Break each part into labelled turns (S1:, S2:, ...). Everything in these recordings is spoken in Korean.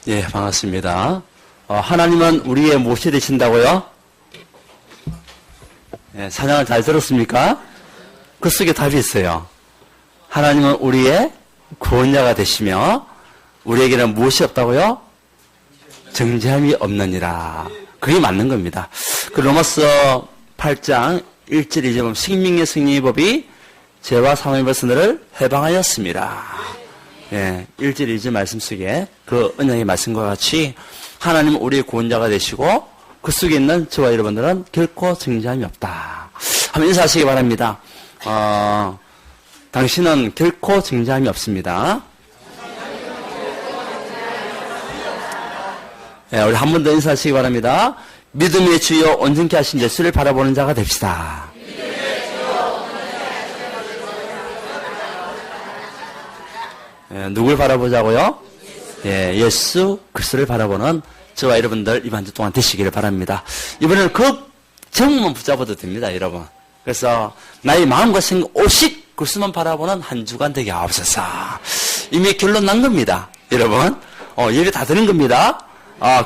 S1: 예, 반갑습니다. 하나님은 우리의 무엇이 되신다고요? 예, 찬양을 잘 들었습니까? 그 속에 답이 있어요. 하나님은 우리의 구원자가 되시며 우리에게는 무엇이 없다고요? 정죄함이 없느니라. 그게 맞는 겁니다. 그 로마서 8장 1절 2절 보면 생명의 승리의 법이 죄와 사망의 벌써 너를 해방하였습니다. 예, 1절 2절 말씀 속에 그 언약의 말씀과 같이 하나님은 우리의 구원자가 되시고 그 속에 있는 저와 여러분들은 결코 정죄함이 없다. 한번 인사하시기 바랍니다. 당신은 결코 정죄함이 없습니다. 예, 우리 한 번 더 인사하시기 바랍니다. 믿음의 주여 온전케 하신 예수를 바라보는 자가 됩시다. 예, 누굴 바라보자고요? 예, 예수 그리스도를 바라보는 저와 여러분들 이번 주 동안 되시기를 바랍니다. 이번에는 그 제목만 붙잡아도 됩니다, 여러분. 그래서 나의 마음과 생각 오직 그리스도만 바라보는 한 주간 되게 하옵소서. 이미 결론 난 겁니다, 여러분. 예배 다 드린 겁니다.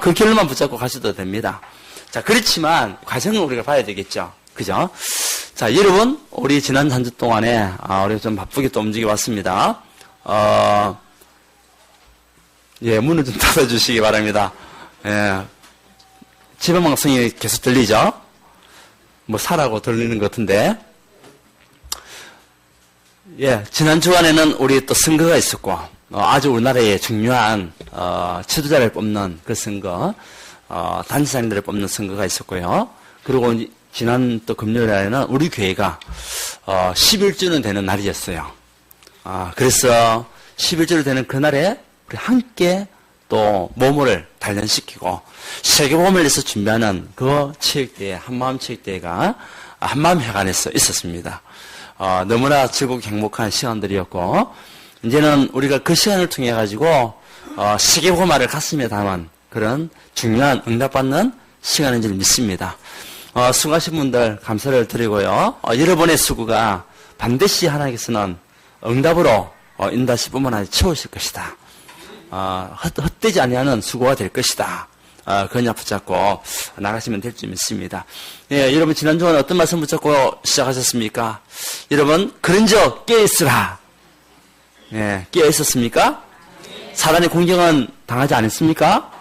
S1: 그 결론만 붙잡고 가셔도 됩니다. 자, 그렇지만 과정을 우리가 봐야 되겠죠, 그죠? 자, 여러분, 우리 지난 한 주 동안에 우리가 좀 바쁘게 또 움직여 왔습니다. 예, 문을 좀 닫아주시기 바랍니다. 예, 지방방송이 계속 들리죠? 뭐, 사라고 들리는 것 같은데. 예, 지난 주간에는 우리 또 선거가 있었고, 아주 우리나라의 중요한, 지도자를 뽑는 그 선거, 단체장들을 뽑는 선거가 있었고요. 그리고 지난 또 금요일 날에는 우리 교회가, 11주년 되는 날이었어요. 그래서 11주를 되는 그날에 우리 함께 또 몸을 단련시키고 세계보험을 위해서 준비하는 그 체육대회, 한마음 체육대회가 한마음회관에서 있었습니다. 너무나 즐겁고 행복한 시간들이었고 이제는 우리가 그 시간을 통해 가지고 세계보험을 가슴에 담은 그런 중요한 응답받는 시간인 줄 믿습니다. 수고하신 분들 감사를 드리고요. 여러분의 수고가 반드시 하나님께서는 응답으로 인다시뿐만 아니라 채우실 것이다. 헛되지 아니하는 수고가 될 것이다. 그냥 붙잡고 나가시면 될 줄 믿습니다. 예, 여러분 지난 주간에 어떤 말씀 붙잡고 시작하셨습니까? 여러분 그런저 깨어있으라. 예, 깨어있었습니까? 사단의 공격은 당하지 않았습니까?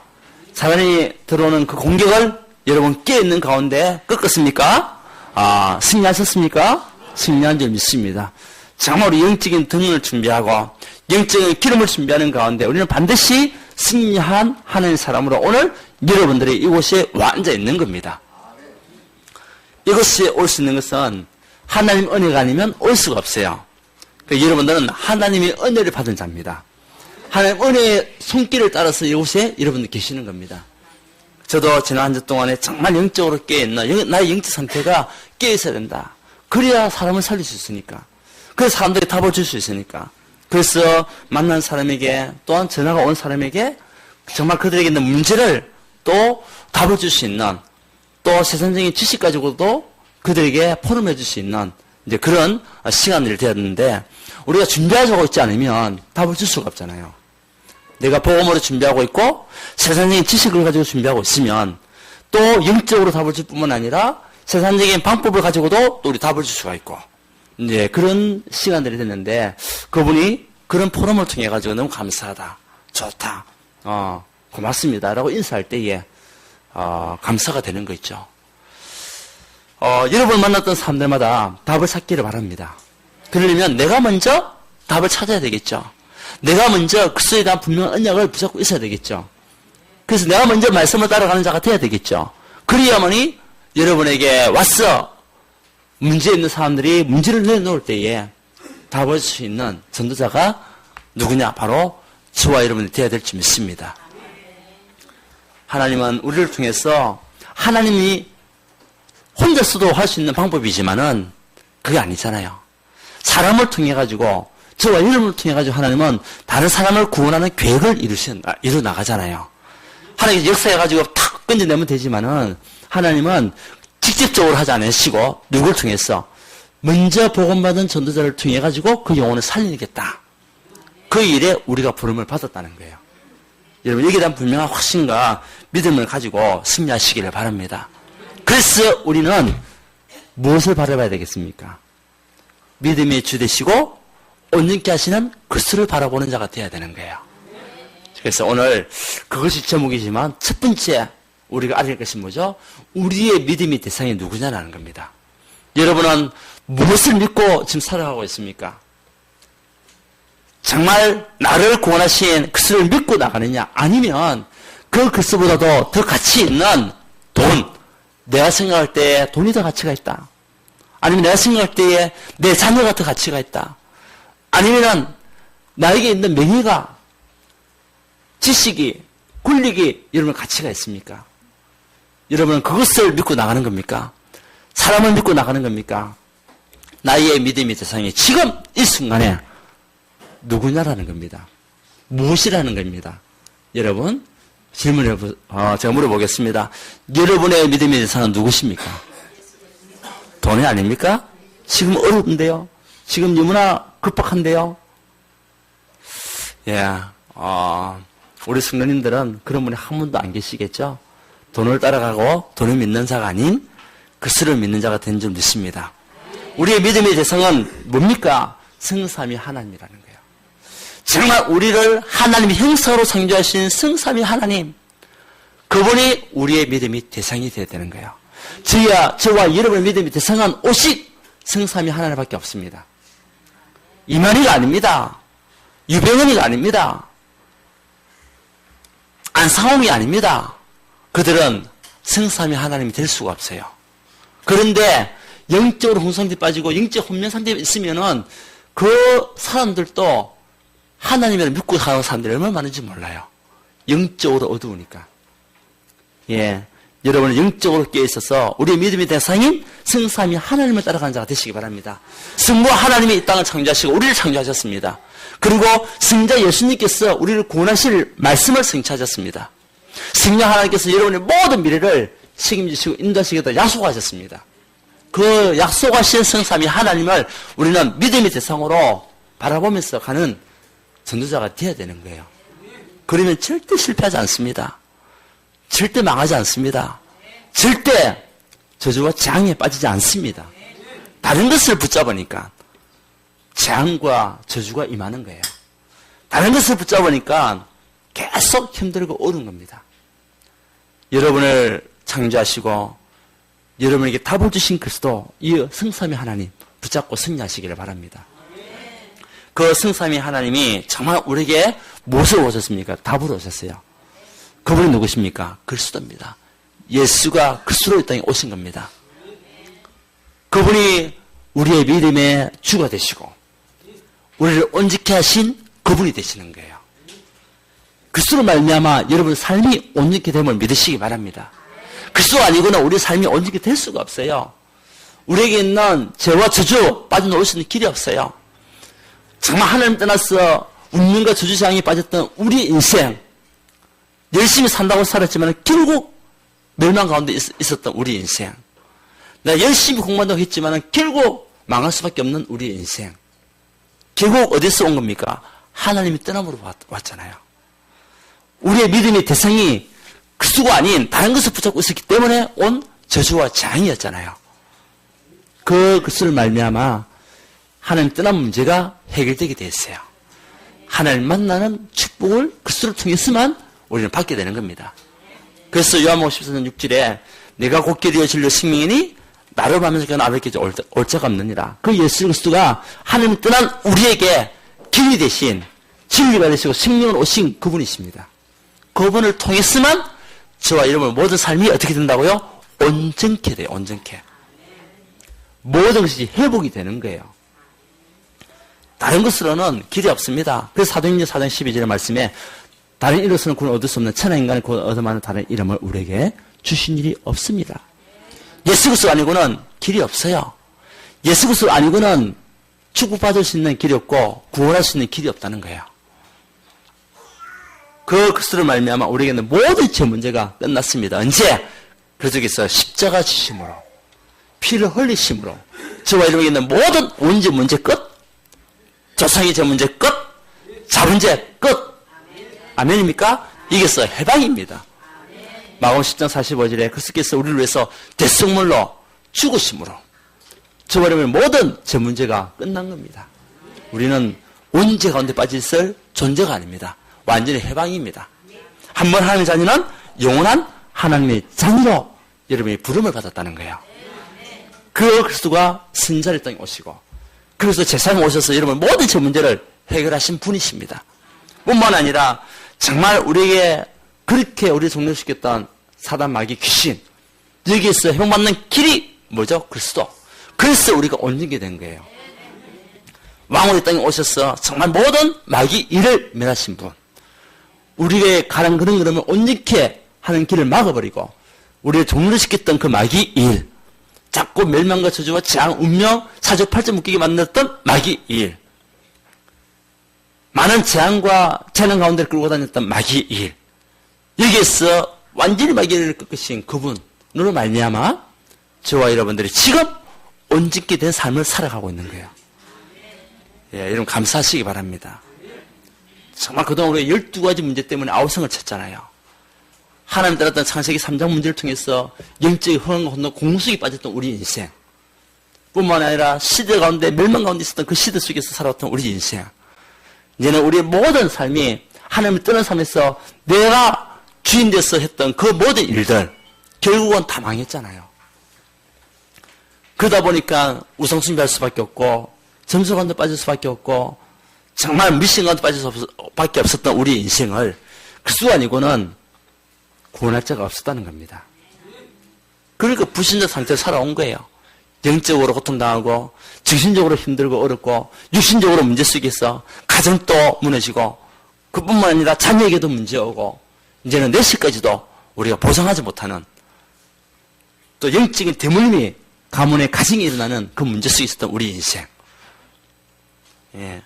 S1: 사단이 들어오는 그 공격을 여러분 깨어있는 가운데 꺾었습니까? 승리하셨습니까? 승리한 줄 믿습니다. 정말 우리 영적인 등을 준비하고 영적인 기름을 준비하는 가운데 우리는 반드시 승리한 하나님의 사람으로 오늘 여러분들이 이곳에 와 앉아 있는 겁니다. 이곳에 올 수 있는 것은 하나님 은혜가 아니면 올 수가 없어요. 그러니까 여러분들은 하나님의 은혜를 받은 자입니다. 하나님 은혜의 손길을 따라서 이곳에 여러분들 계시는 겁니다. 저도 지난 한 주 동안에 정말 영적으로 깨어있는 나의 영적 상태가 깨어있어야 된다. 그래야 사람을 살릴 수 있으니까. 그래서 사람들이 답을 줄 수 있으니까. 그래서 만난 사람에게 또한 전화가 온 사람에게 정말 그들에게 있는 문제를 또 답을 줄 수 있는 또 세상적인 지식 가지고도 그들에게 포럼해 줄 수 있는 이제 그런 시간들이 되었는데 우리가 준비하고 있지 않으면 답을 줄 수가 없잖아요. 내가 복음으로 준비하고 있고 세상적인 지식을 가지고 준비하고 있으면 또 영적으로 답을 줄 뿐만 아니라 세상적인 방법을 가지고도 또 우리 답을 줄 수가 있고 이제 그런 시간들이 됐는데 그분이 그런 포럼을 통해 가지고 너무 감사하다, 좋다, 고맙습니다라고 인사할 때에 감사가 되는 거 있죠. 여러분 만났던 사람들마다 답을 찾기를 바랍니다. 그러려면 내가 먼저 답을 찾아야 되겠죠. 내가 먼저 그리스도에 대한 분명한 언약을 붙잡고 있어야 되겠죠. 그래서 내가 먼저 말씀을 따라가는 자가 돼야 되겠죠. 그래야만이 여러분에게 왔어. 문제 있는 사람들이 문제를 내놓을 때에 답을 줄 수 있는 전도자가 누구냐? 바로 저와 여러분이 되어야 될 줄 믿습니다. 하나님은 우리를 통해서 하나님이 혼자서도 할 수 있는 방법이지만은 그게 아니잖아요. 사람을 통해 가지고 저와 여러분을 통해 가지고 하나님은 다른 사람을 구원하는 계획을 이루 나가잖아요. 하나님 역사해 가지고 탁 건져내면 되지만은 하나님은 직접적으로 하지 않으시고 누구를 통해서 먼저 복음받은 전도자를 통해 가지고 그 영혼을 살리겠다. 그 일에 우리가 부름을 받았다는 거예요. 여러분 여기에 대한 분명한 확신과 믿음을 가지고 승리하시기를 바랍니다. 그래서 우리는 무엇을 바라봐야 되겠습니까? 믿음의 주 되시고 온전케 하시는 그리스도를 바라보는 자가 되어야 되는 거예요. 그래서 오늘 그것이 제목이지만 첫 번째 우리가 알아야 할 것이 뭐죠? 우리의 믿음의 대상이 누구냐라는 겁니다. 여러분은 무엇을 믿고 지금 살아가고 있습니까? 정말 나를 구원하신 그리스도를 믿고 나가느냐, 아니면 그 그리스도보다도 더 가치 있는 돈, 내가 생각할 때에 돈이 더 가치가 있다, 아니면 내가 생각할 때에 내 자녀가 더 가치가 있다, 아니면 나에게 있는 명예가, 지식이, 권력이 여러분 가치가 있습니까? 여러분은 그것을 믿고 나가는 겁니까? 사람을 믿고 나가는 겁니까? 나의 믿음의 대상이 지금 이 순간에 누구냐라는 겁니다. 무엇이라는 겁니다. 여러분, 제가 물어보겠습니다. 여러분의 믿음의 대상은 누구십니까? 돈이 아닙니까? 지금 어려운데요? 지금 너무나 급박한데요? 우리 성도님들은 그런 분이 한 분도 안 계시겠죠? 돈을 따라가고 돈을 믿는 자가 아닌 그리스도를 믿는 자가 된 줄 믿습니다. 우리의 믿음의 대상은 뭡니까? 성삼위 하나님이라는 거예요. 정말 우리를 하나님의 형상으로 창조하신 성삼위 하나님, 그분이 우리의 믿음의 대상이 되어야 되는 거예요. 저와 여러분의 믿음의 대상은 오직 성삼위 하나님밖에 없습니다. 이만희가 아닙니다. 유병헌이가 아닙니다. 안상홍이 아닙니다. 그들은 성삼위 하나님이 될 수가 없어요. 그런데 영적으로 홍상태 빠지고 영적 혼면 상태에 있으면은 그 사람들도 하나님을 믿고 사는 사람들이 얼마나 많은지 몰라요. 영적으로 어두우니까. 여러분은 영적으로 깨어있어서 우리의 믿음의 대상인 성삼위 하나님을 따라가는 자가 되시기 바랍니다. 성부 하나님이 이 땅을 창조하시고 우리를 창조하셨습니다. 그리고 성자 예수님께서 우리를 구원하실 말씀을 성취하셨습니다. 성령 하나님께서 여러분의 모든 미래를 책임지시고 인도하시겠다 약속하셨습니다. 그 약속하신 성삼위 하나님을 우리는 믿음의 대상으로 바라보면서 가는 전도자가 되어야 되는 거예요. 그러면 절대 실패하지 않습니다. 절대 망하지 않습니다. 절대 저주와 재앙에 빠지지 않습니다. 다른 것을 붙잡으니까 재앙과 저주가 임하는 거예요. 다른 것을 붙잡으니까 계속 힘들고 어려운 겁니다. 여러분을 창조하시고 여러분에게 답을 주신 그리스도, 이 성삼위 하나님 붙잡고 승리하시기를 바랍니다. 그 성삼위 하나님이 정말 우리에게 무엇을 오셨습니까? 답을 오셨어요. 그분이 누구십니까? 그리스도입니다. 예수가 그리스도로 이 땅에 오신 겁니다. 그분이 우리의 믿음의 주가 되시고 우리를 온전케 하신 그분이 되시는 거예요. 그리스도로 말미암아 여러분 삶이 온전케 됨을 믿으시기 바랍니다. 그리스도 아니고는 우리 삶이 온전케 될 수가 없어요. 우리에게 있는 죄와 저주 빠져나올 수 있는 길이 없어요. 정말 하나님 떠나서 운명과 저주장에 빠졌던 우리 인생, 열심히 산다고 살았지만 결국 멸망 가운데 있었던 우리 인생, 내가 열심히 공부한다고 했지만 결국 망할 수밖에 없는 우리 인생, 결국 어디서 온 겁니까? 하나님이 떠남으로 왔잖아요. 우리의 믿음의 대상이 그리스도가 아닌 다른 것을 붙잡고 있었기 때문에 온 저주와 재앙이었잖아요. 그 그리스도를 말미암아 하나님 떠난 문제가 해결되게 됐어요. 하나님 만나는 축복을 그리스도를 통해서만 우리는 받게 되는 겁니다. 그래서 요한복음 14장 6절에 내가 곧게 되어 진리의 생명이니 나를 하면서 나를 깨져 올 자가 없느니라. 그 예수 그리스도가 하나님 떠난 우리에게 길이 되신, 진리가 되시고 생명을 오신 그분이십니다. 그분을 통해서만 저와 여러분의 모든 삶이 어떻게 된다고요? 온전케 돼요. 온전케. 모든 것이 회복이 되는 거예요. 다른 것으로는 길이 없습니다. 그래서 사도행전 4장 12절의 말씀에 다른 이로서는 구원 얻을 수 없는 천하인간을 구원 얻어마는 다른 이름을 우리에게 주신 일이 없습니다. 예수 그리스도 아니고는 길이 없어요. 예수 그리스도 아니고는 축복받을 수 있는 길이 없고 구원할 수 있는 길이 없다는 거예요. 그 그리스도를 말미암아 우리에게는 모든 죄 문제가 끝났습니다. 언제? 그쪽에서 십자가 지심으로, 피를 흘리심으로 저와 여러분에게 있는 모든 원죄 문제 끝, 조상의 죄 문제 끝, 자본죄 끝. 아멘입니까? 이게서 해방입니다. 마가복음 10장 45절에 그리스도께서 우리를 위해서 대속물로 죽으심으로 저버리면 모든 제 문제가 끝난 겁니다. 우리는 원죄 가운데 빠져 있을 존재가 아닙니다. 완전히 해방입니다. 한번 하나님의 자녀는 영원한 하나님의 자녀로 여러분이 부름을 받았다는 거예요. 그 그리스도가 선자를 땅에 오시고 그래서 세상에 오셔서 여러분 모든 제 문제를 해결하신 분이십니다. 뿐만 아니라 정말 우리에게 그렇게 우리를 종료시켰던 사단 마귀 귀신 여기에서 해방받는 길이 뭐죠? 그리스도. 그래서 우리가 온전게 된 거예요. 왕으로 땅에 오셔서 정말 모든 마귀 일을 멸하신 분. 우리에게 가는 그런 그러면 온전케 하는 길을 막아버리고 우리를 종료시켰던 그 마귀 일. 자꾸 멸망과 저주와 재앙, 운명, 사주팔자 묶이게 만들었던 마귀 일. 많은 재앙과 재난 가운데 끌고 다녔던 마귀 일. 여기에서 완전히 마귀를 꺾으신 그분으로 말미암아 저와 여러분들이 지금 온전케 된 삶을 살아가고 있는 거예요. 예, 여러분 감사하시기 바랍니다. 정말 그동안 우리가 12가지 문제 때문에 아우성을 쳤잖아요. 하나님 따랐던 창세기 3장 문제를 통해서 영적인 흥황과 혼돈, 공속이 빠졌던 우리 인생. 뿐만 아니라 시대 가운데, 멸망 가운데 있었던 그 시대 속에서 살아왔던 우리 인생. 이제는 우리의 모든 삶이 하나님을 떠난 삶에서 내가 주인 돼서 했던 그 모든 일들, 결국은 다 망했잖아요. 그러다 보니까 우상숭배할 수밖에 없고, 점수 가운데 빠질 수밖에 없고, 정말 미신 가운데 빠질 수밖에 없었던 우리 인생을 그리스도 아니고는 구원할 자가 없었다는 겁니다. 그러니까 불신자 상태로 살아온 거예요. 영적으로 고통당하고 정신적으로 힘들고 어렵고 육신적으로 문제 속에서 가정도 무너지고 그뿐만 아니라 자녀에게도 문제 오고 이제는 내시까지도 우리가 보상하지 못하는 또 영적인 대물림이 가문의 가정에 일어나는 그 문제 속에 있었던 우리 인생. 예,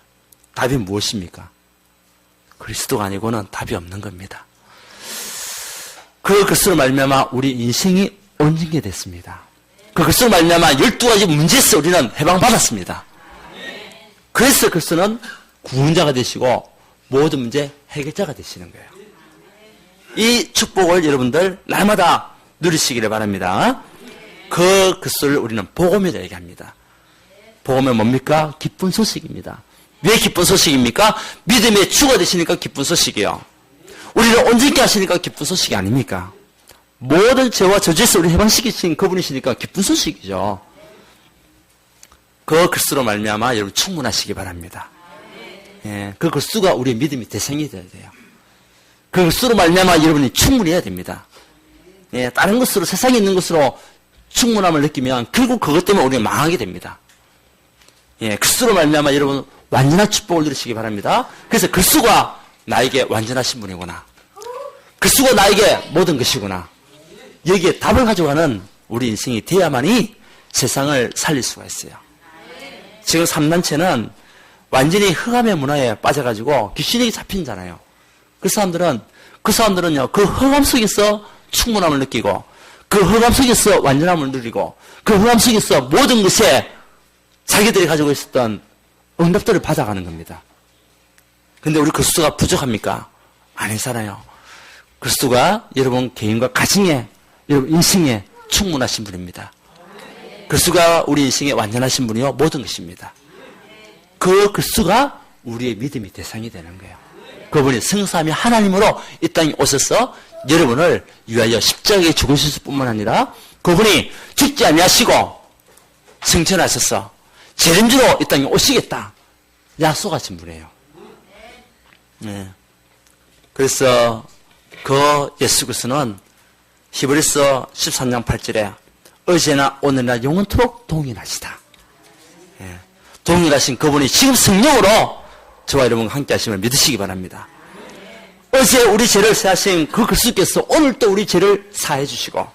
S1: 답이 무엇입니까? 그리스도가 아니고는 답이 없는 겁니다. 그 그리스도로 말미암아 우리 인생이 온전게 됐습니다. 그 그리스도로 말미암아 12가지 문제에서 우리는 해방받았습니다. 그래서 그리스도는 구원자가 되시고 모든 문제 해결자가 되시는 거예요. 이 축복을 여러분들 날마다 누리시기를 바랍니다. 그 그리스도를 우리는 복음이라 얘기합니다. 복음은 뭡니까? 기쁜 소식입니다. 왜 기쁜 소식입니까? 믿음의 주가 되시니까 기쁜 소식이요. 우리를 온전케 하시니까 기쁜 소식이 아닙니까? 모든 죄와 저주에서 우리 해방시키신 그분이시니까 기쁜 소식이죠. 그 그리스도로 말미암아 여러분 충분하시기 바랍니다. 예, 그 그리스도가 우리의 믿음의 대상이 되어야 돼요. 그 그리스도로 말미암아 여러분이 충분해야 됩니다. 예, 다른 것으로 세상에 있는 것으로 충분함을 느끼면 결국 그것 때문에 우리가 망하게 됩니다. 예, 그리스도로 말미암아 여러분 완전한 축복을 누리시기 바랍니다. 그래서 그리스도가 나에게 완전하신 분이구나. 그리스도가 나에게 모든 것이구나. 여기에 답을 가져가는 우리 인생이 돼야만이 세상을 살릴 수가 있어요. 지금 3단체는 완전히 흑암의 문화에 빠져가지고 귀신에게 잡힌잖아요. 그 사람들은요, 그 흑암 속에서 충분함을 느끼고, 그 흑암 속에서 완전함을 누리고, 그 흑암 속에서 모든 것에 자기들이 가지고 있었던 응답들을 받아가는 겁니다. 근데 우리 그리스도가 부족합니까? 아니잖아요. 그리스도가 여러분 개인과 가정에, 여러분 인생에 충분하신 분입니다. 그리스도가 우리 인생에 완전하신 분이요 모든 것입니다. 그 그리스도가 우리의 믿음의 대상이 되는 거예요. 그분이 성삼위 하나님으로 이 땅에 오셔서 여러분을 위하여 십자가에 죽으실 뿐만 아니라 그분이 죽지 아니하시고 승천하셔서 재림주로 이 땅에 오시겠다 약속하신 분이에요. 네. 그래서 그 예수 그리스도는 히브리서 13장 8절에 어제나 오늘나 영원토록 동일하시다. 예. 동일하신 그분이 지금 성령으로 저와 여러분과 함께 하심을 믿으시기 바랍니다. 어제 우리 죄를 사하신 그 그리스도께서 오늘 또 우리 죄를 사해 주시고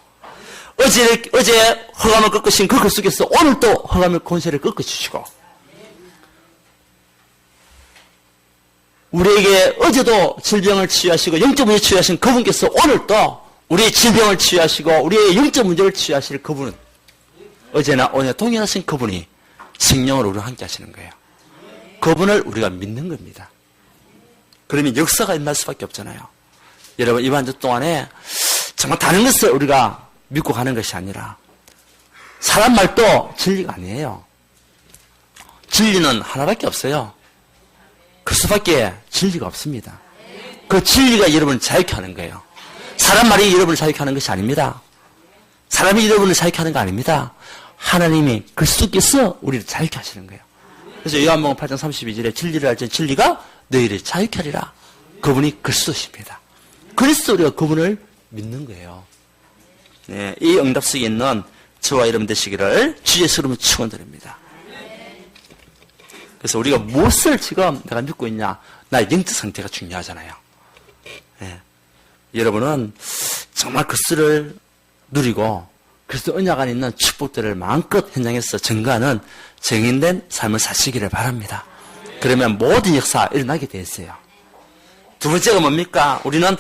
S1: 어제 허감을 꺾으신 그 그리스도께서 오늘 또 허감의 권세를 꺾어 주시고 우리에게 어제도 질병을 치유하시고 영적 문제를 치유하신 그분께서 오늘 또 우리의 질병을 치유하시고 우리의 영적 문제를 치유하실 그분은 어제나 오늘 동일하신 그분이 성령으로 우리와 함께 하시는 거예요. 그분을 우리가 믿는 겁니다. 그러면 역사가 일어날 수밖에 없잖아요. 여러분, 이번 한 주 동안에 정말 다른 것을 우리가 믿고 가는 것이 아니라 사람 말도 진리가 아니에요. 진리는 하나밖에 없어요. 그리스도밖에 진리가 없습니다. 그 진리가 여러분을 자유케 하는 거예요. 사람 말이 여러분을 자유케 하는 것이 아닙니다. 사람이 여러분을 자유케 하는 거 아닙니다. 하나님이 그리스도께서 우리를 자유케 하시는 거예요. 그래서 요한복음 8장 32절에 진리를 알지 진리가 너희를 자유케 하리라. 그분이 그리스도십니다. 그리스도 우리가 그분을 믿는 거예요. 네, 이 응답 속에 있는 저와 여러분 되시기를 주 예수 이름으로 축원드립니다. 그래서 우리가 무엇을 지금 내가 믿고 있냐? 나의 영적 상태가 중요하잖아요. 네. 여러분은 정말 그리스도를 누리고 그리스도 언약 안에 있는 축복들을 마음껏 현장에서 증거하는 정인된 삶을 사시기를 바랍니다. 그러면 모든 역사 일어나게 되어 있어요. 두 번째가 뭡니까? 우리는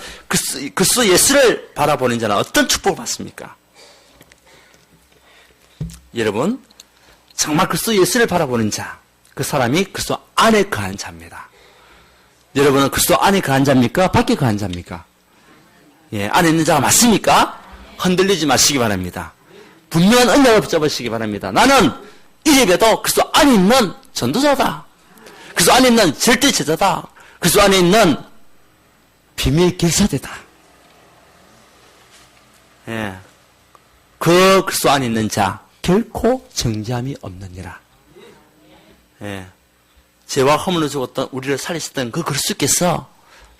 S1: 그리스도 예수를 바라보는 자는 어떤 축복을 받습니까? 여러분, 정말 그리스도 예수를 바라보는 자, 그 사람이 그리스도 안에 거한 자입니다. 여러분은 그리스도 안에 거한 자입니까? 밖에 거한 자입니까? 예, 안에 있는 자가 맞습니까? 흔들리지 마시기 바랍니다. 분명한 언약을 붙잡으시기 바랍니다. 나는 이래봬도 그리스도 안에 있는 전도자다. 그리스도 안에 있는 절대 제자다. 그리스도 안에 있는 비밀 결사대다. 예, 그 그리스도 안에 있는 자 결코 정죄함이 없느니라. 예, 죄와 허물로 죽었던 우리를 살리셨던 그 그리스도께서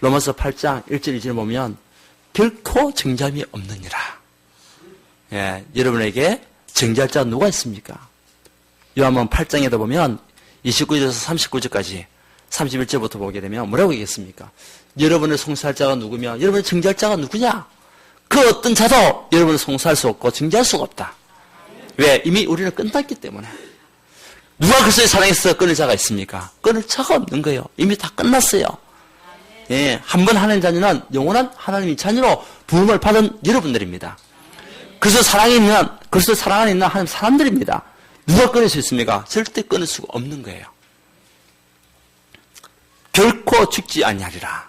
S1: 로마서 8장 1절 2절 보면 결코 정죄함이 없느니라. 예, 여러분에게 정죄할 자가 누가 있습니까? 요한복음 8장에도 보면 29절에서 39절까지 31절부터 보게 되면 뭐라고 얘기했습니까? 여러분을 송사할 자가 누구며 여러분을 정죄할 자가 누구냐? 그 어떤 자도 여러분을 송사할 수 없고 정죄할 수가 없다. 왜? 이미 우리는 끝났기 때문에. 누가 그리스도의 사랑에서 끊을 자가 있습니까? 끊을 자가 없는 거예요. 이미 다 끝났어요. 예, 한 번 하나님 자녀는 영원한 하나님의 자녀로 부름을 받은 여러분들입니다. 그리스도 사랑에 있는, 그리스도 사랑 안에 있는 하나님 사람들입니다. 누가 끊을 수 있습니까? 절대 끊을 수가 없는 거예요. 결코 죽지 아니하리라.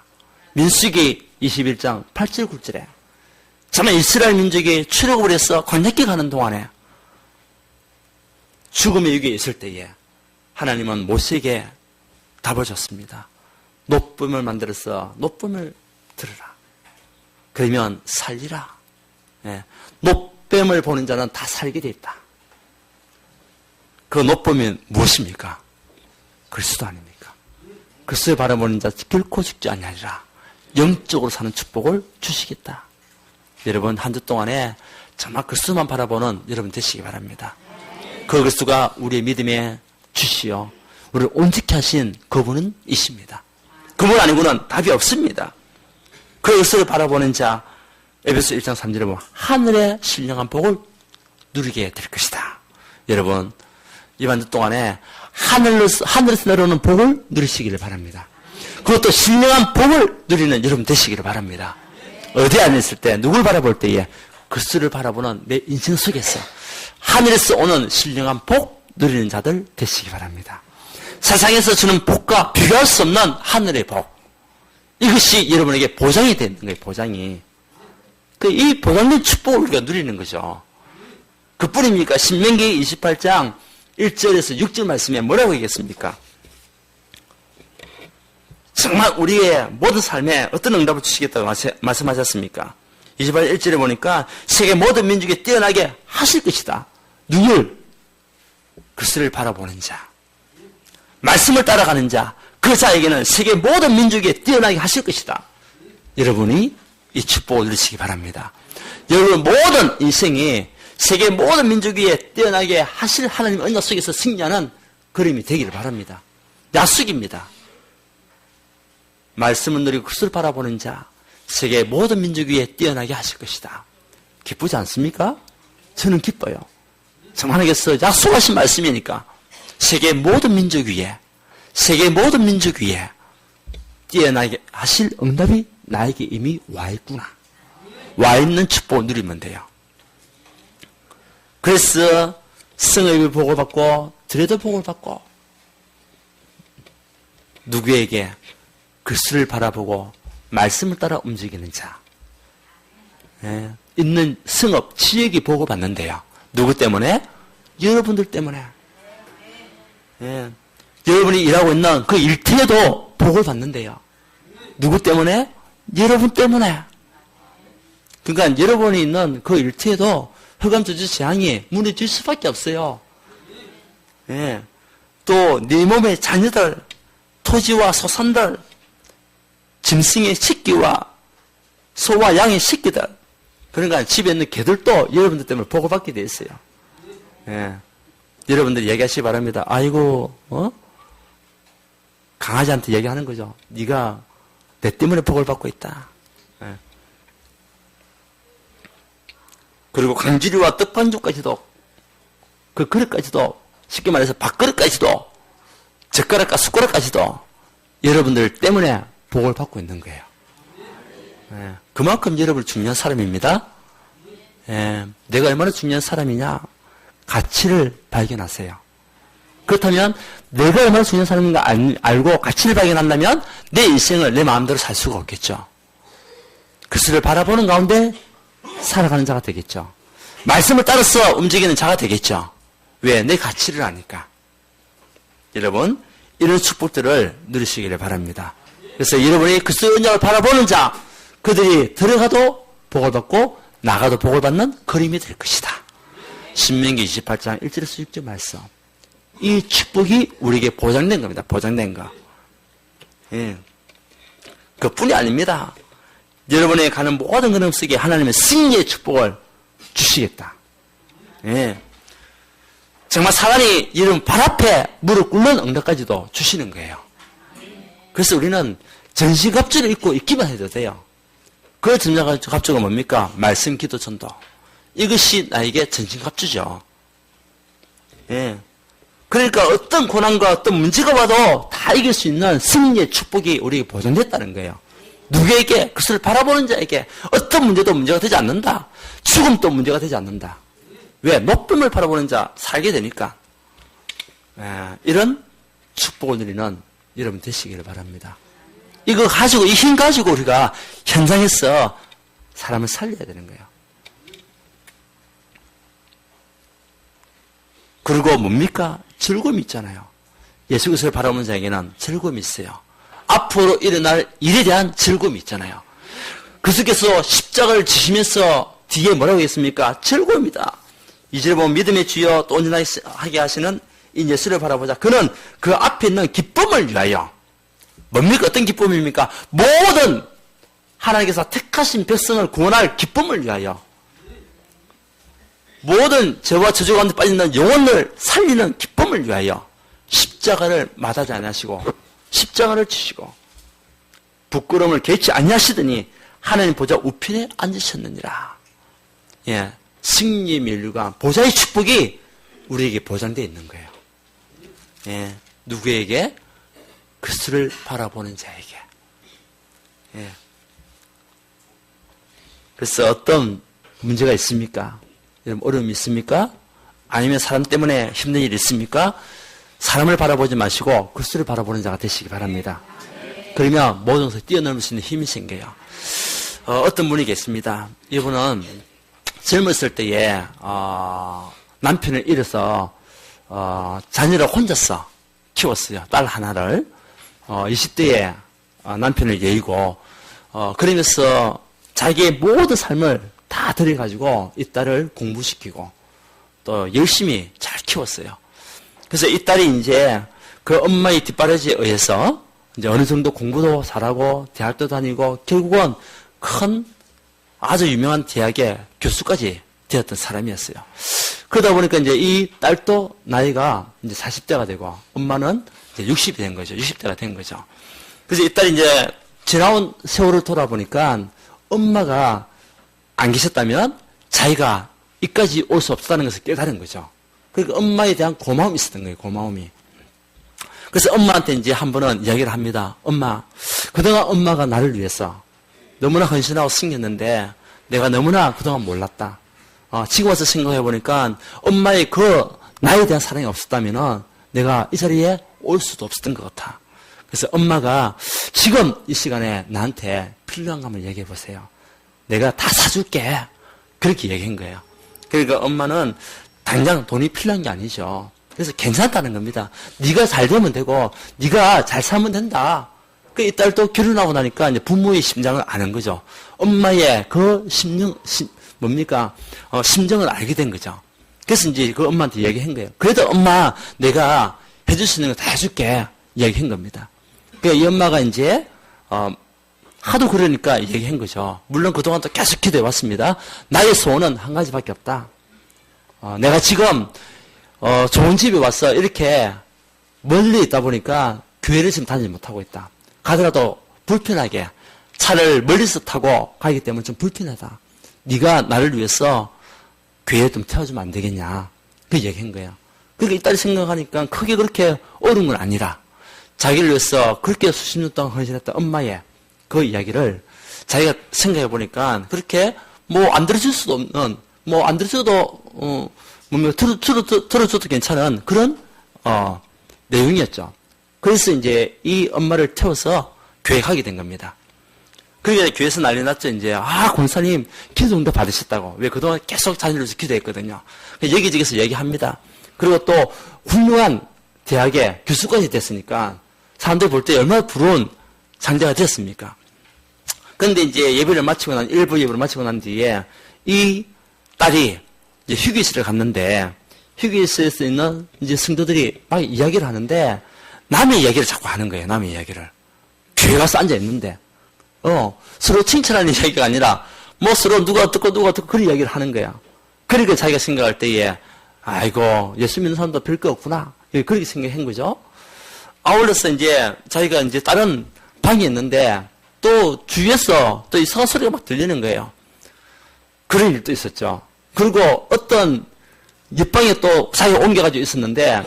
S1: 민수기 21장 8절 9절에 정말 이스라엘 민족이 출애굽을 해서 광야길 가는 동안에 죽음의 위기에 있을 때에 하나님은 모세에게 답을 줬습니다. 노뱀을 만들어서 노뱀을 들으라. 그러면 살리라. 예. 노뱀을 보는 자는 다 살게 돼 있다. 그 노뱀이 무엇입니까? 그리스도 아닙니까? 그리스도를 바라보는 자 결코 죽지 아니하리라. 영적으로 사는 축복을 주시겠다. 여러분 한 주 동안에 정말 그리스도만 바라보는 여러분 되시기 바랍니다. 그 그리스도가 우리의 믿음의 주시요 우리를 온전케 하신 그분은 이십니다. 그분 아니고는 답이 없습니다. 그 그리스도를 바라보는 자 에베소 1장 3절에 보면 하늘의 신령한 복을 누리게 될 것이다. 여러분 이번 주 동안에 하늘에서 내려오는 복을 누리시기를 바랍니다. 그것도 신령한 복을 누리는 여러분 되시기를 바랍니다. 어디 안에 있을 때 누굴 바라볼 때에 그리스도를 바라보는 내 인생 속에서 하늘에서 오는 신령한 복 누리는 자들 되시기 바랍니다. 세상에서 주는 복과 비교할 수 없는 하늘의 복. 이것이 여러분에게 보장이 되는 거예요. 보장이. 이 보장된 축복을 우리가 누리는 거죠. 그뿐입니까? 신명기 28장 1절에서 6절 말씀에 뭐라고 얘기했습니까? 정말 우리의 모든 삶에 어떤 응답을 주시겠다고 말씀하셨습니까? 28절 1절에 보니까 세계 모든 민족이 뛰어나게 하실 것이다. 누굴? 그리스도를 바라보는 자. 말씀을 따라가는 자. 그 자에게는 세계 모든 민족이 뛰어나게 하실 것이다. 여러분이 이 축복을 누리시기 바랍니다. 여러분 모든 인생이 세계 모든 민족 위에 뛰어나게 하실 하나님의 언약 속에서 승리하는 그림이 되기를 바랍니다. 약속입니다. 말씀을 누리고 그리스도를 바라보는 자 세계 모든 민족 위에 뛰어나게 하실 것이다. 기쁘지 않습니까? 저는 기뻐요. 참 하나님께서 약속하신 말씀이니까 세계 모든 민족 위에 뛰어나게 하실 응답이 나에게 이미 와 있구나. 와 있는 축복을 누리면 돼요. 그래서 성읍의 복을 받고 들에도 복을 받고 누구에게 그리스도를 바라보고 말씀을 따라 움직이는 자. 예. 있는 성업, 지역이 보고받는데요. 누구 때문에? 여러분들 때문에. 예. 여러분이 일하고 있는 그 일터에도 복을 받는데요. 누구 때문에? 여러분 때문에. 그러니까 여러분이 있는 그 일터에도 흑암저주 재앙이 무너질 수밖에 없어요. 예. 또 네 몸의 자녀들, 토지와 소산들, 짐승의 새끼와 소와 양의 새끼들, 그러니까 집에 있는 개들도 여러분들 때문에 보고받게 돼 있어요. 예. 여러분들이 얘기하시기 바랍니다. 아이고, 강아지한테 얘기하는 거죠. 네가 내 때문에 복을 받고 있다. 예. 그리고 강지리와 떡반죽까지도, 그 그릇까지도, 쉽게 말해서 밥그릇까지도, 젓가락과 숟가락까지도 여러분들 때문에 복을 받고 있는 거예요. 예. 그만큼 여러분 중요한 사람입니다. 예. 내가 얼마나 중요한 사람이냐? 가치를 발견하세요. 그렇다면 내가 얼마나 중요한 사람인가 알고 가치를 발견한다면 내 인생을 내 마음대로 살 수가 없겠죠. 그것을 바라보는 가운데 살아가는 자가 되겠죠. 말씀을 따라서 움직이는 자가 되겠죠. 왜? 내 가치를 아니까. 여러분, 이런 축복들을 누리시기를 바랍니다. 그래서 여러분이 그리스도의 언약을 바라보는 자, 그들이 들어가도 복을 받고 나가도 복을 받는 그림이 될 것이다. 신명기 28장 1절에서 6절 말씀. 이 축복이 우리에게 보장된 겁니다. 보장된 거. 예. 그뿐이 아닙니다. 여러분에게 가는 모든 걸음 속에 하나님의 승리의 축복을 주시겠다. 예. 정말 사람이 여러분 발 앞에 무릎 꿇는 응답까지도 주시는 거예요. 그래서 우리는 전신갑주를 입고 있기만 해도 돼요. 그 전신갑주가 뭡니까? 말씀, 기도, 전도. 이것이 나에게 전신갑주죠. 예. 그러니까 어떤 고난과 어떤 문제가 와도 다 이길 수 있는 승리의 축복이 우리에게 보존됐다는 거예요. 누구에게? 그것을 바라보는 자에게 어떤 문제도 문제가 되지 않는다. 죽음도 문제가 되지 않는다. 왜? 높음을 바라보는 자 살게 되니까. 이런 축복을 누리는 여러분 되시기를 바랍니다. 이거 가지고, 이 힘 가지고 우리가 현장에서 사람을 살려야 되는 거예요. 그리고 뭡니까? 즐거움이 있잖아요. 예수 그리스도를 바라보는 자에게는 즐거움이 있어요. 앞으로 일어날 일에 대한 즐거움이 있잖아요. 그리스도께서 십자가를 지시면서 뒤에 뭐라고 했습니까? 즐거움이다. 이제를 보면 믿음의 주여 또 온전하게 하시는 이 예수를 바라보자. 그는 그 앞에 있는 기쁨을 위하여. 뭡니까? 어떤 기쁨입니까? 모든 하나님께서 택하신 백성을 구원할 기쁨을 위하여. 모든 죄와 저주 가운데 빠져있는 영혼을 살리는 기쁨을 위하여 십자가를 마다하지 아니하시고 십자가를 지시고 부끄러움을 개치 아니하시더니 하나님 보좌 우편에 앉으셨느니라. 예, 승리의 면류관, 보좌의 축복이 우리에게 보장되어 있는 거예요. 예, 누구에게? 그리스도를 바라보는 자에게. 예. 그래서 어떤 문제가 있습니까? 여러분 어려움이 있습니까? 아니면 사람 때문에 힘든 일이 있습니까? 사람을 바라보지 마시고 그리스도를 바라보는 자가 되시기 바랍니다. 그러면 모든 것을 뛰어넘을 수 있는 힘이 생겨요. 어떤 분이 계십니다. 이분은 젊었을 때에 남편을 잃어서 자녀를 혼자서 키웠어요. 딸 하나를. 20대에 남편을 여의고 그러면서 자기의 모든 삶을 다 들여가지고 이 딸을 공부시키고 또 열심히 잘 키웠어요. 그래서 이 딸이 이제 그 엄마의 뒷바라지에 의해서 이제 어느 정도 공부도 잘하고 대학도 다니고 결국은 큰 아주 유명한 대학의 교수까지 되었던 사람이었어요. 그러다 보니까 이제 이 딸도 나이가 이제 40대가 되고 엄마는 이제 60이 된 거죠. 60대가 된 거죠. 그래서 이 딸이 이제 지나온 세월을 돌아보니까 엄마가 안 계셨다면 자기가 이까지 올 수 없다는 것을 깨달은 거죠. 그러니까 엄마에 대한 고마움이 있었던 거예요. 고마움이. 그래서 엄마한테 이제 한 번은 이야기를 합니다. 엄마, 그동안 엄마가 나를 위해서 너무나 헌신하고 승렸는데 내가 너무나 그동안 몰랐다. 지금 와서 생각해 보니까 엄마의 그 나에 대한 사랑이 없었다면 내가 이 자리에 올 수도 없었던 것 같아. 그래서 엄마가 지금 이 시간에 나한테 필요한가 한번 얘기해 보세요. 내가 다 사줄게. 그렇게 얘기한 거예요. 그러니까 엄마는 당장 돈이 필요한 게 아니죠. 그래서 괜찮다는 겁니다. 네가 잘 되면 되고 네가 잘 살면 된다. 그 이 딸도 결혼하고 나니까 이제 부모의 심장을 아는 거죠. 엄마의 그 심정을 알게 된 거죠. 그래서 이제 그 엄마한테 얘기한 거예요. 그래도 엄마 내가 해줄 수 있는 거 다 해줄게. 얘기한 겁니다. 그러니까 이 엄마가 이제 하도 그러니까 얘기한 거죠. 물론 그동안 또 계속 기도해 왔습니다. 나의 소원은 한 가지밖에 없다. 내가 지금 좋은 집에 와서 이렇게 멀리 있다 보니까 교회를 지금 다니지 못하고 있다. 가더라도 불편하게 차를 멀리서 타고 가기 때문에 좀 불편하다. 네가 나를 위해서 교회에 좀 태워주면 안 되겠냐. 그 얘기한 거예요. 그러니까 이 딸이 생각하니까 크게 그렇게 어려운 건 아니라 자기를 위해서 그렇게 수십 년 동안 헌신했던 엄마의 그 이야기를 자기가 생각해 보니까 그렇게 뭐 안 들어줄 수도 없는, 뭐 안 들어줘도 들어줘도 괜찮은 그런 내용이었죠. 그래서 이제 이 엄마를 태워서 교회 가게 된 겁니다. 그러니까 교회에서 난리 났죠. 이제 권사님 기도 응답 받으셨다고. 왜 그동안 계속 자녀를 위해서 기도했거든요. 여기저기서 얘기합니다. 그리고 또 훌륭한 대학의 교수까지 됐으니까 사람들이 볼 때 얼마나 부러운 장자가 됐습니까? 그런데 이제 예배를 마치고 일부 예배를 마치고 난 뒤에 이 딸이 이제 휴게실을 갔는데 휴게실에서 있는 이제 성도들이 막 이야기를 하는데 남의 이야기를 자꾸 하는 거예요. 남의 이야기를. 교회 가서 앉아 있는데 서로 칭찬하는 이야기가 아니라 뭐 서로 누가 듣고 그런 이야기를 하는 거야. 그러니까 자기가 생각할 때에 아이고 예수 믿는 사람도 별거 없구나. 그렇게 생각한 거죠. 아울러서 이제 자기가 이제 다른 방이 있는데 또 주위에서 또 이상한 소리가 막 들리는 거예요. 그런 일도 있었죠. 그리고 어떤 옆방에 또 자기가 옮겨가지고 있었는데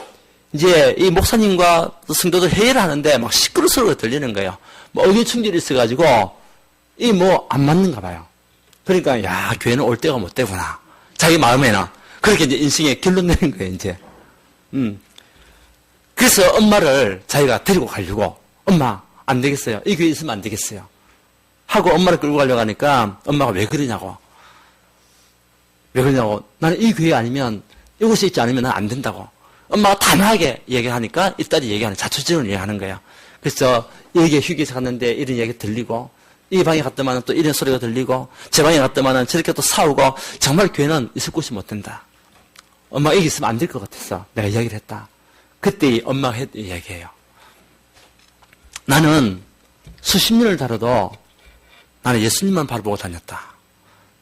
S1: 이제 이 목사님과 성도들 회의를 하는데 막 시끄러운 소리가 들리는 거예요. 뭐 의견 충돌이 있어가지고 이 뭐 안 맞는가 봐요. 그러니까 야 교회는 올 때가 못 되구나. 자기 마음에는 그렇게 이제 인생에 결론 내는 거예요. 이제 그래서 엄마를 자기가 데리고 가려고 엄마 안 되겠어요. 이 교회에 있으면 안 되겠어요. 하고 엄마를 끌고 가려고 하니까 엄마가 왜 그러냐고. 나는 이 교회 아니면 이곳에 있지 않으면 난 안 된다고. 엄마가 단호하게 얘기하니까 이 딸이 얘기하는 자초지종을 얘기하는 거예요. 그래서 여기에 휴게소 갔는데 이런 얘기 들리고 이 방에 갔더만은 또 이런 소리가 들리고 제 방에 갔더만은 저렇게 또 싸우고 정말 교회는 있을 곳이 못 된다. 엄마가 여기 있으면 안 될 것 같았어. 내가 이야기를 했다. 그때 엄마가 했던 이야기예요. 나는 수십 년을 다뤄도 나는 예수님만 바라보고 다녔다.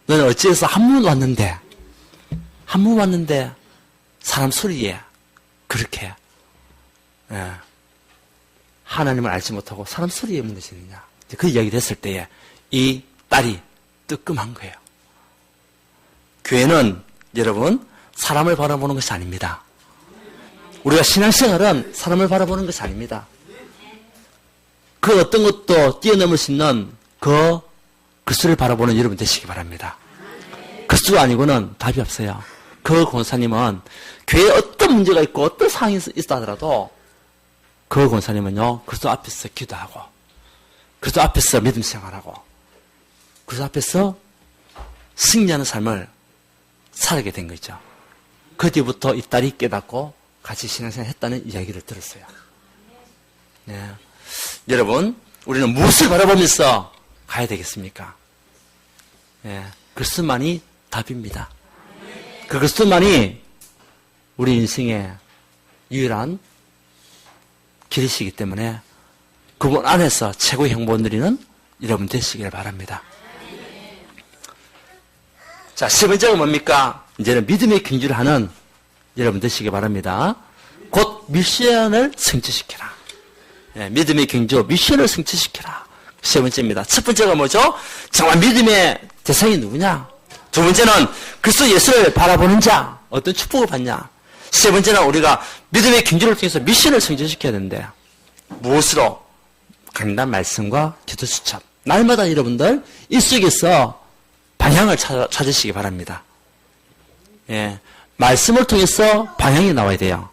S1: 너는 어찌해서 한문 왔는데 사람 소리에 그렇게 하나님을 알지 못하고 사람 소리에 무너지느냐. 그 이야기를 했을 때에 이 딸이 뜨끔한 거예요. 교회는 여러분 사람을 바라보는 것이 아닙니다. 우리가 신앙생활은 사람을 바라보는 것이 아닙니다. 그 어떤 것도 뛰어넘을 수 있는 그리스도를 바라보는 여러분 되시기 바랍니다. 그리스도가 아니고는 답이 없어요. 그 권사님은 교회에 어떤 문제가 있고 어떤 상황이 있다 하더라도 그 권사님은요 그리스도 앞에서 기도하고 그리스도 앞에서 믿음 생활하고 그리스도 앞에서 승리하는 삶을 살게 된 거죠. 그 뒤부터 이 딸이 깨닫고 같이 신앙생활 했다는 이야기를 들었어요. 네. 여러분 우리는 무엇을 바라보면서 가야 되겠습니까? 네. 그리스도만이 답입니다. 그 그리스도만이 우리 인생의 유일한 길이시기 때문에 그분 안에서 최고의 행복을 누리는 여러분 되시길 바랍니다. 자, 세 번째가 뭡니까? 이제는 믿음의 경주를 하는 여러분 되시기 바랍니다. 곧 미션을 성취시켜라. 네, 믿음의 경주, 미션을 성취시켜라. 세 번째입니다. 첫 번째가 뭐죠? 정말 믿음의 대상이 누구냐? 두 번째는 그리스도 예수를 바라보는 자, 어떤 축복을 받냐? 세 번째는 우리가 믿음의 경주를 통해서 미션을 성취시켜야 되는데 무엇으로? 강단 말씀과 기도 수첩. 날마다 여러분들 이 속에서 방향을 찾으시기 바랍니다. 예, 말씀을 통해서 방향이 나와야 돼요.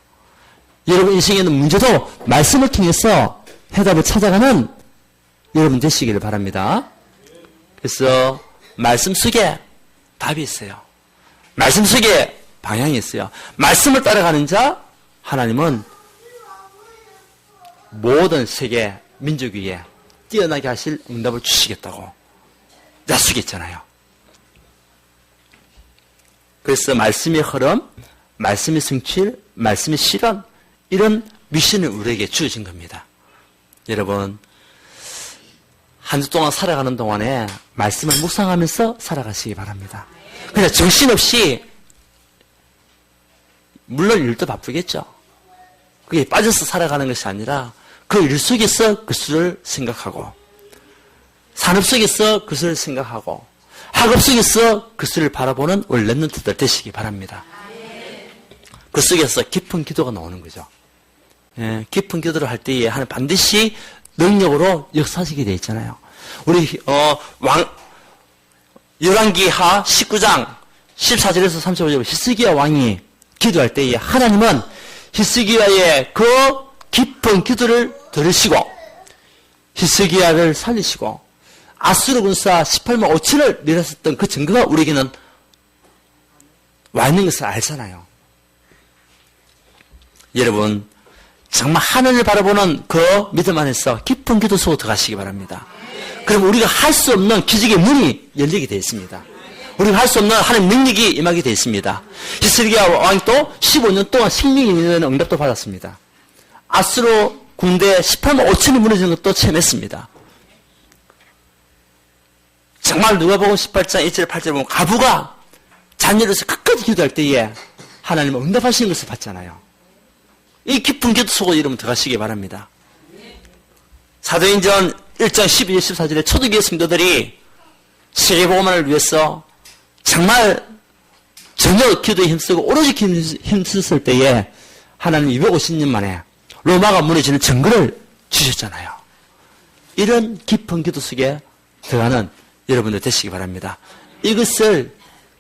S1: 여러분 인생에 있는 문제도 말씀을 통해서 해답을 찾아가는 여러분 되시기를 바랍니다. 그래서 말씀 속에 답이 있어요. 말씀 속에 방향이 있어요. 말씀을 따라가는 자, 하나님은 모든 세계 민족 위에 뛰어나게 하실 응답을 주시겠다고 약속했잖아요. 그래서 말씀의 흐름, 말씀의 성취, 말씀의 실현, 이런 미션이 우리에게 주어진 겁니다. 여러분, 한 주 동안 살아가는 동안에 말씀을 묵상하면서 살아가시기 바랍니다. 그냥 정신없이, 물론 일도 바쁘겠죠. 그게 빠져서 살아가는 것이 아니라 그 일 속에서 그것을 생각하고, 산업 속에서 그것을 생각하고, 학업 속에서 그것을 바라보는 우리 랩런트들 되시기 바랍니다. 그 속에서 깊은 기도가 나오는 거죠. 예, 깊은 기도를 할 때에 하나님 반드시 능력으로 역사하시게 되어 있잖아요. 우리 열왕기하 19장 14절에서 35절 히스기야 왕이 기도할 때에 하나님은 히스기야의 그 깊은 기도를 들으시고 히스기야를 살리시고 아수르 군사 18만 5천을 내렸었던 그 증거가 우리에게는 와 있는 것을 알잖아요. 여러분, 정말 하늘을 바라보는 그 믿음 안에서 깊은 기도 속으로 들어가시기 바랍니다. 그럼 우리가 할 수 없는 기적의 문이 열리게 되어 있습니다. 우리가 할 수 없는 하나님 능력이 임하게 되어 있습니다. 히스기야 왕이 또 15년 동안 생명이 있는 응답도 받았습니다. 아수르 군대 18만 5천이 무너지는 것도 체험했습니다. 정말 누가복음 18장 1절 8절 보면 가부가 자녀로서 끝까지 기도할 때에 하나님은 응답하시는 것을 봤잖아요. 이 깊은 기도 속으로 여러분 들어가시기 바랍니다. 사도행전 1장 12절 14절에 초대교회 성도들이 세계복음화를 위해서 정말 전혀 기도에 힘쓰고 오로지 힘썼을 때에 하나님 250년 만에 로마가 무너지는 증거를 주셨잖아요. 이런 깊은 기도 속에 들어가는 여러분들 되시기 바랍니다. 이것을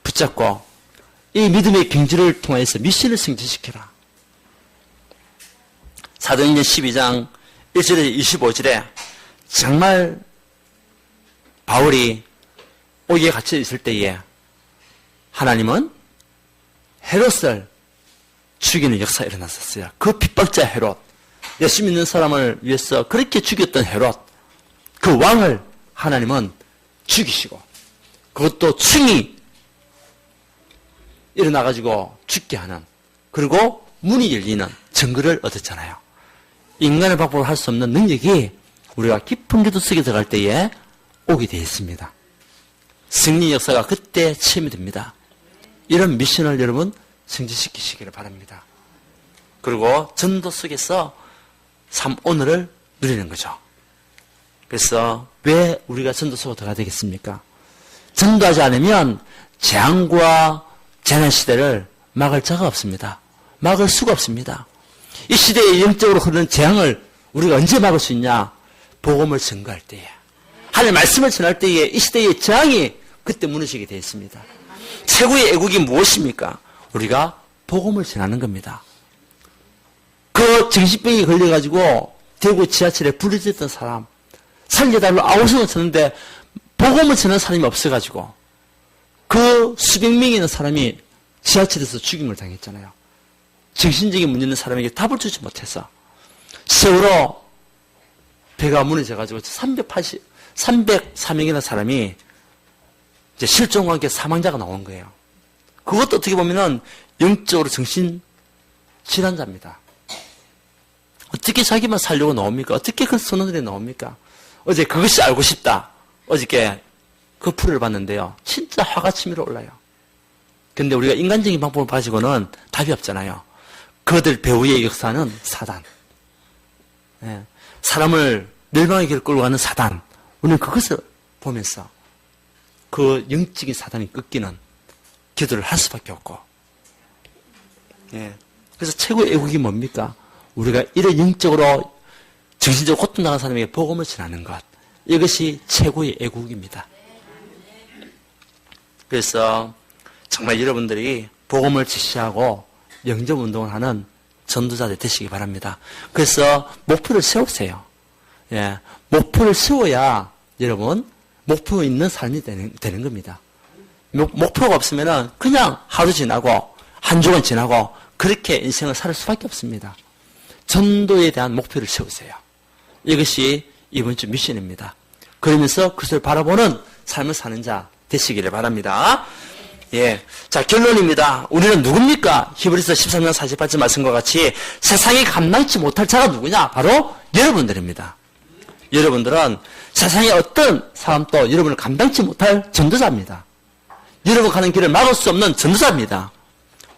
S1: 붙잡고 이 믿음의 경지를 통해서 미션을 성취시켜라. 사도행전 12장 1절에서 25절에 정말 바울이 옥에 갇혀 있을 때에 하나님은 헤롯을 죽이는 역사가 일어났었어요. 그 핍박자 헤롯, 예수 믿는 사람을 위해서 그렇게 죽였던 헤롯, 그 왕을 하나님은 죽이시고 그것도 충이 일어나가지고 죽게 하는, 그리고 문이 열리는 증거를 얻었잖아요. 인간의 방법으로 할 수 없는 능력이 우리가 깊은 기도 속에 들어갈 때에 오게 되어 있습니다. 승리 역사가 그때 체험이 됩니다. 이런 미션을 여러분 성취시키시기를 바랍니다. 그리고 전도 속에서 삶 오늘을 누리는 거죠. 그래서 왜 우리가 전도 속으로 들어가야 되겠습니까? 전도하지 않으면 재앙과 재난 시대를 막을 자가 없습니다. 막을 수가 없습니다. 이 시대에 영적으로 흐르는 재앙을 우리가 언제 막을 수 있냐? 복음을 전가할 때에, 하나님의 말씀을 전할 때에 이 시대의 재앙이 그때 무너지게 되어 있습니다. 최고의 애국이 무엇입니까? 우리가 복음을 전하는 겁니다. 그 정신병이 걸려가지고 대구 지하철에 부르짖던 사람, 살려달라고 아우성을 쳤는데 복음을 전하는 사람이 없어가지고 그 수백 명이 있는 사람이 지하철에서 죽임을 당했잖아요. 정신적인 문제 있는 사람에게 답을 주지 못해서 세월호 배가 무너져가지고 304명이라는 사람이 이제 실종과 함께 사망자가 나온 거예요. 그것도 어떻게 보면은 영적으로 정신 질환자입니다. 어떻게 자기만 살려고 나옵니까? 어떻게 그 선원들이 나옵니까? 어제 그것이 알고 싶다. 어저께 그 풀을 봤는데요. 진짜 화가 치밀어 올라요. 근데 우리가 인간적인 방법을 가지고는 답이 없잖아요. 그들 배후의 역사는 사단. 예. 사람을 멸망의 길을 끌고 가는 사단. 우리는 그것을 보면서 그 영적인 사단이 꺾이는 기도를 할 수밖에 없고. 예. 그래서 최고의 애국이 뭡니까? 우리가 이런 영적으로 정신적으로 고통당한 사람에게 복음을 전하는 것. 이것이 최고의 애국입니다. 그래서 정말 여러분들이 복음을 지시하고 영접운동을 하는 전도자들 되시기 바랍니다. 그래서 목표를 세우세요. 예. 목표를 세워야 여러분 목표 있는 삶이 되는 겁니다. 목표가 없으면은 그냥 하루 지나고 한 주간 지나고 그렇게 인생을 살 수밖에 없습니다. 전도에 대한 목표를 세우세요. 이것이 이번 주 미션입니다. 그러면서 그것을 바라보는 삶을 사는 자 되시기를 바랍니다. 예. 자, 결론입니다. 우리는 누굽니까? 히브리서 13장 48절 말씀과 같이 세상이 감당치 못할 자가 누구냐? 바로 여러분들입니다. 여러분들은 세상의 어떤 사람도 여러분을 감당치 못할 전도자입니다. 여러분 가는 길을 막을 수 없는 전도자입니다.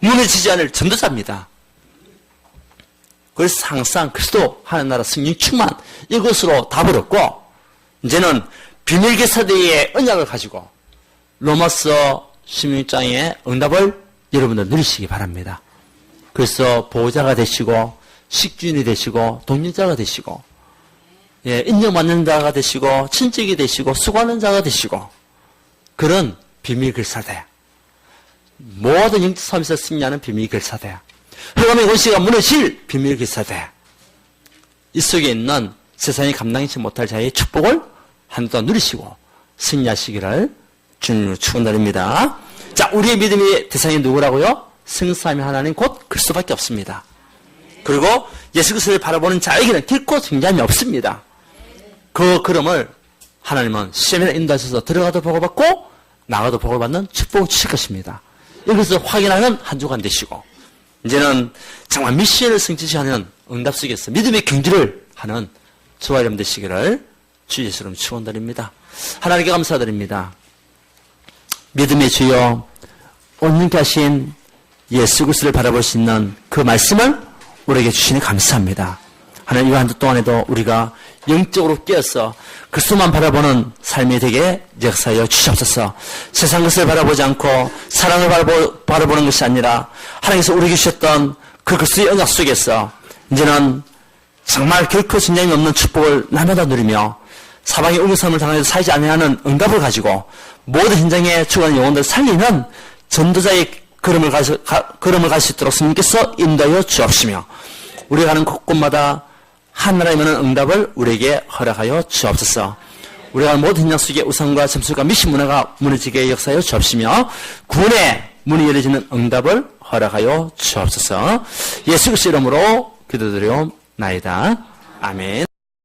S1: 무너지지 않을 전도자입니다. 그래서 항상 그리스도 하는 나라 성령 충만 이것으로 답을 얻고 이제는 비밀계사대의 언약을 가지고 로마서 16장의 응답을 여러분들 누리시기 바랍니다. 그래서 보호자가 되시고 식주인이 되시고 동료자가 되시고 인정받는 자가 되시고 친척이 되시고 수고하는 자가 되시고 그런 비밀결사대 모든 영적 삶에서 승리하는 비밀결사대 흑암의 권세가 무너질 비밀결사대 이 속에 있는 세상이 감당치 못할 자의 축복을 한동안 누리시고 승리하시기를 주님으로 축원드립니다. 자, 우리의 믿음의 대상이 누구라고요? 성삼위 하나님 곧 그리스도밖에 없습니다. 그리고 예수 그리스도를 바라보는 자에게는 결코 정죄함이 없습니다. 그 걸음을 하나님은 시험에 인도하셔서 들어가도 복을받고 나가도 복을받는 축복을 주실 것입니다. 이것을 확인하는 한 주간 되시고 이제는 정말 미션을 성취하는 응답 속에서 믿음의 경주를 하는 저와 여러분 되시기를 주 예수로 축원드립니다. 하나님께 감사드립니다. 믿음의 주여 온전케 하신 예수 그리스도를 바라볼 수 있는 그 말씀을 우리에게 주시니 감사합니다. 하나님 이 한 주 동안에도 우리가 영적으로 깨어서 그리스도만 바라보는 삶이 되게 역사하여 주시옵소서. 세상 것을 바라보지 않고 사랑을 바라보는 것이 아니라 하나님께서 우리에게 주셨던 그 그리스도의 언약 속에서 이제는 정말 결코 진장이 없는 축복을 날마다 누리며 사방의 의무섬을 당해서 살지 아니하는 응답을 가지고 모든 현장에 죽어가는 영혼들을 살리는 전도자의 걸음을 갈 수 있도록 주님께서 인도하여 주옵시며 우리가 가는 곳곳마다 하나님의 응답을 우리에게 허락하여 주옵소서. 우리가 가는 모든 현장 속에 우상과 점수가 미신 문화가 무너지게 역사하여 주옵시며 구원의 문이 열려지는 응답을 허락하여 주옵소서. 예수 그리스도 이름으로 기도드리옵나이다. 아멘.